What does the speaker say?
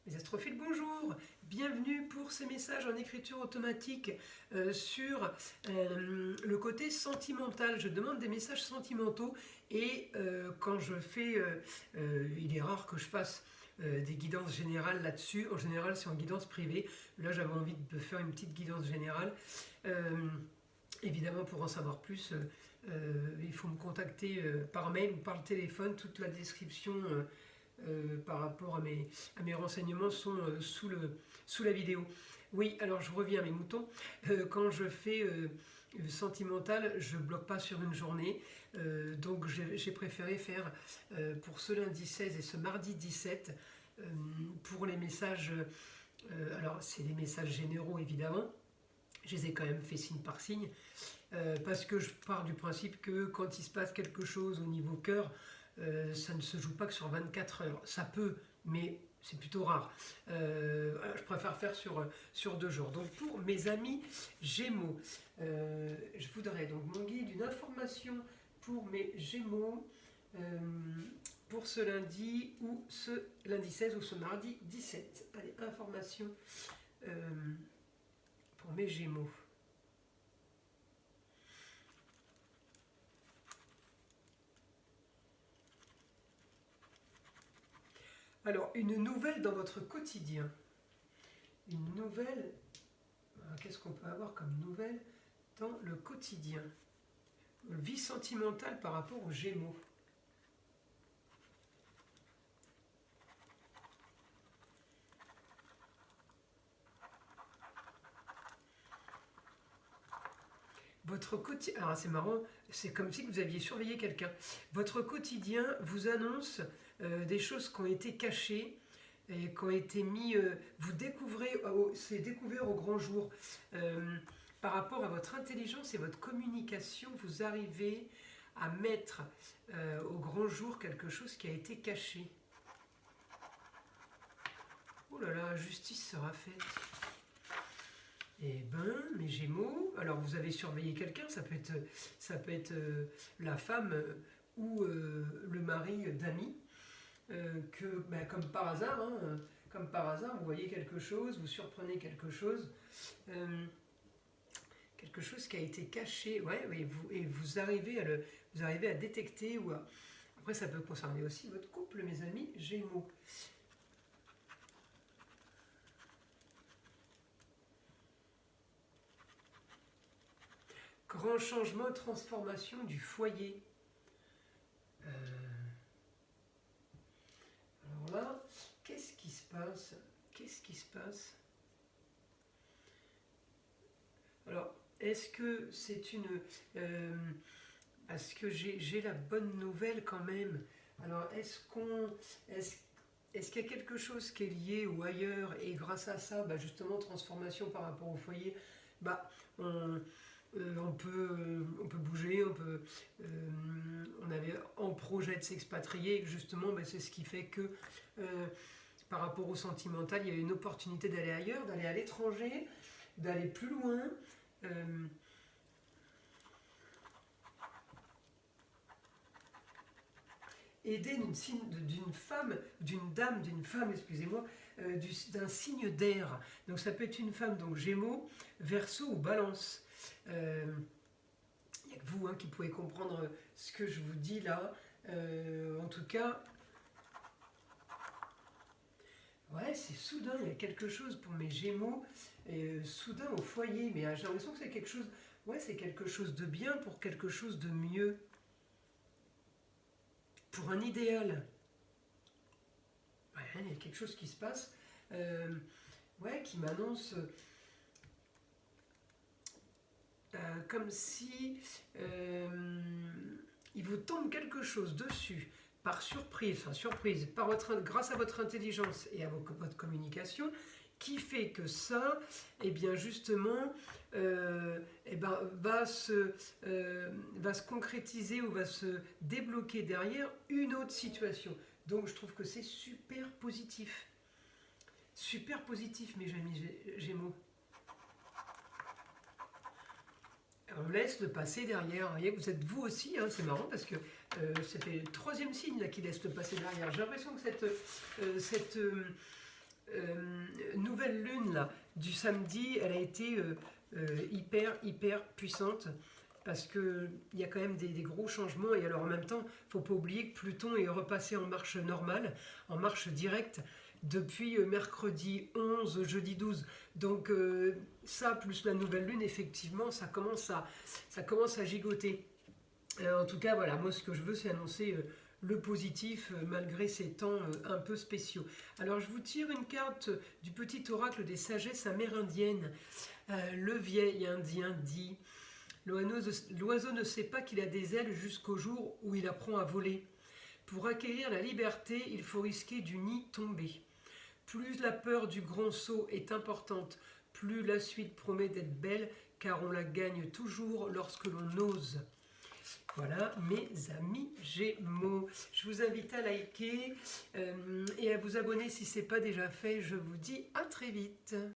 Les astrophiles, bonjour! Bienvenue pour ces messages en écriture automatique sur le côté sentimental. Je demande des messages sentimentaux et quand je fais, il est rare que je fasse des guidances générales là-dessus. En général, c'est en guidance privée. Là, j'avais envie de faire une petite guidance générale. Évidemment, pour en savoir plus, il faut me contacter par mail ou par le téléphone. Toute la description par rapport à mes renseignements sont sous la vidéo. Oui, alors je reviens à mes moutons. Quand je fais sentimental, je ne bloque pas sur une journée. Donc j'ai préféré faire pour ce lundi 16 et ce mardi 17, pour les messages, alors c'est des messages généraux évidemment, je les ai quand même fait signe par signe, parce que je pars du principe que quand il se passe quelque chose au niveau cœur, ça ne se joue pas que sur 24 heures. Ça peut, mais c'est plutôt rare. Je préfère faire sur 2 jours. Donc pour mes amis Gémeaux, je voudrais donc mon guide d'une information pour mes Gémeaux, pour ce lundi ou ce lundi 16 ou ce mardi 17. Allez, information pour mes Gémeaux. Alors, une nouvelle dans votre quotidien. Une nouvelle. Qu'est-ce qu'on peut avoir comme nouvelle dans le quotidien? Vie sentimentale par rapport aux Gémeaux. Votre quotidien. Alors, c'est marrant, c'est comme si vous aviez surveillé quelqu'un. Votre quotidien vous annonce des choses qui ont été cachées et qui ont été mis. Vous découvrez, c'est découvert au grand jour. Par rapport à votre intelligence et votre communication, vous arrivez à mettre au grand jour quelque chose qui a été caché. Oh là là, justice sera faite. Eh ben, mes Gémeaux, alors vous avez surveillé quelqu'un, ça peut être la femme ou le mari d'amis, que comme par hasard, comme par hasard, vous voyez quelque chose, vous surprenez quelque chose qui a été caché, ouais, et vous arrivez à détecter, après ça peut concerner aussi votre couple, mes amis Gémeaux. Grand changement, transformation du foyer. Alors là, qu'est-ce qui se passe? Qu'est-ce qui se passe? Alors, est-ce que c'est une... est-ce que j'ai la bonne nouvelle quand même? Alors, est-ce qu'il y a quelque chose qui est lié ou ailleurs, et grâce à ça, justement, transformation par rapport au foyer, on peut bouger, on avait en projet de s'expatrier, justement, c'est ce qui fait que par rapport au sentimental, il y a une opportunité d'aller ailleurs, d'aller à l'étranger, d'aller plus loin. Aider d'une femme, excusez-moi, d'un signe d'air. Donc ça peut être une femme, donc Gémeaux, Verseau ou Balance. Il n'y a que vous qui pouvez comprendre ce que je vous dis là. En tout cas, ouais, c'est soudain, il y a quelque chose pour mes Gémeaux, soudain au foyer, mais j'ai l'impression que c'est quelque chose, ouais, c'est quelque chose de bien pour quelque chose de mieux, pour un idéal. Ouais, il y a quelque chose qui se passe, ouais, qui m'annonce comme si il vous tombe quelque chose dessus par surprise, grâce à votre intelligence et à votre communication, qui fait que ça, eh bien justement, va se concrétiser ou va se débloquer derrière une autre situation. Donc je trouve que c'est super positif. Super positif, mes amis Gémeaux. On laisse le passé derrière. Vous voyez, vous êtes vous aussi, c'est marrant parce que c'était le 3e signe là, qui laisse le passé derrière. J'ai l'impression que nouvelle lune là, du samedi, elle a été hyper puissante parce qu'il y a quand même des gros changements. Et alors en même temps, il ne faut pas oublier que Pluton est repassé en marche normale, en marche directe, depuis mercredi 11, jeudi 12. Donc ça, plus la nouvelle lune, effectivement, ça commence à gigoter. En tout cas, voilà, moi ce que je veux, c'est annoncer le positif malgré ces temps un peu spéciaux. Alors je vous tire une carte du petit oracle des sagesses amérindiennes. Le vieil indien dit: l'oiseau ne sait pas qu'il a des ailes jusqu'au jour où il apprend à voler. Pour acquérir la liberté, il faut risquer du nid tombé. Plus la peur du grand saut est importante, plus la suite promet d'être belle, car on la gagne toujours lorsque l'on ose. Voilà mes amis Gémeaux. Je vous invite à liker et à vous abonner si ce n'est pas déjà fait. Je vous dis à très vite.